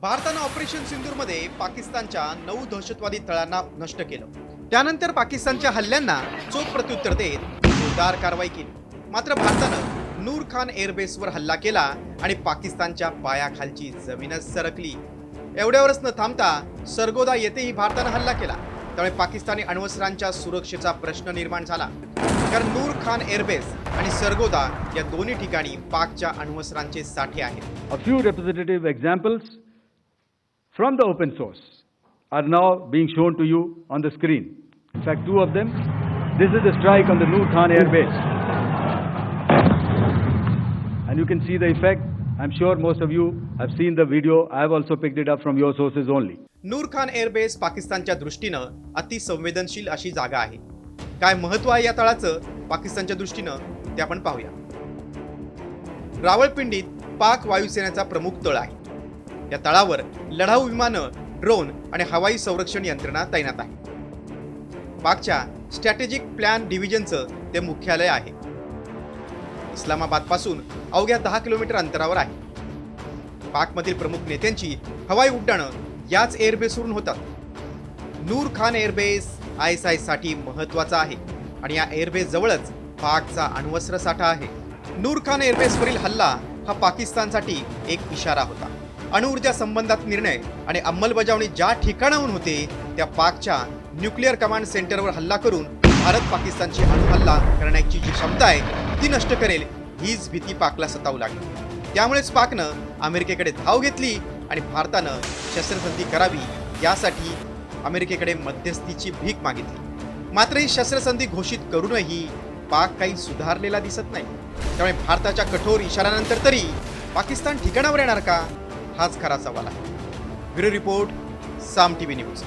भारतानं ऑपरेशन सिंदूरमध्ये पाकिस्तानच्या 9 दहशतवादी तळांना नष्ट केलं। त्यानंतर पाकिस्तानच्या हल्ल्यांना चोख प्रत्युत्तर देत जोरदार कारवाई केली। मात्र भारतानं नूर खान एअरबेसवर हल्ला केला आणि पाकिस्तानच्या पायाखालची जमीनच सरकली। एवढ्यावरच न थांबता सरगोदा येथेही भारतानं हल्ला केला। त्यामुळे पाकिस्तानी अण्वस्त्रांच्या सुरक्षेचा प्रश्न निर्माण झाला, कारण नूर खान एअरबेस आणि सरगोदा या दोन्ही ठिकाणी पाकच्या अण्वस्त्रांचे साठे आहेत। A few representative examples from the open source are now being shown to you on the screen. In fact, two of them. This is the strike on the Noor Khan Air Base. And you can see the effect. I'm sure most of you have seen the video. I have also picked it up from your sources only. Noor Khan airbase पाकिस्तानच्या दृष्टीनं अति संवेदनशील अशी जागा आहे। काय महत्त्व आहे या तळाचं पाकिस्तानच्या दृष्टीनं ते आपण पाहूया। रावळपिंडीत पाक वायुसेनेचा प्रमुख तळ आहे। या तळावर लढाऊ विमानं, ड्रोन आणि हवाई संरक्षण यंत्रणा तैनात आहे। पाकच्या स्ट्रॅटेजिक प्लॅन डिव्हिजनचं ते मुख्यालय आहे। इस्लामाबाद पासून अवघ्या 10 किलोमीटर अंतरावर आहे। पाकमधील प्रमुख नेत्यांची हवाई उड्डाणं याच एअरबेसवरून होतात। नूर खान एअरबेस ISI साठी महत्त्वाचा आहे आणि या एअरबेस जवळच पाकचा अण्वस्त्र साठा आहे। नूर खान एअरबेसवरील हल्ला हा पाकिस्तानसाठी एक इशारा होता। अणुऊर्जा संबंधात निर्णय आणि अंमलबजावणी ज्या ठिकाणाहून होते त्या पाकच्या न्यूक्लिअर कमांड सेंटरवर हल्ला करून भारत पाकिस्तानची अणुहल्ला करण्याची जी क्षमता आहे ती नष्ट करेल हीच भीती पाकला सतावू लागली। त्यामुळेच पाकनं अमेरिकेकडे धाव घेतली आणि भारतानं शस्त्रसंधी करावी यासाठी अमेरिकेकडे मध्यस्थीची भीक मागितली। मात्र ही शस्त्रसंधी घोषित करूनही पाक काही सुधारलेला दिसत नाही। त्यामुळे भारताच्या कठोर इशाऱ्यानंतर तरी पाकिस्तान ठिकाणावर येणार का, हाच खरा सवाल आहे। ब्युरो रिपोर्ट, साम टीव्ही न्यूज।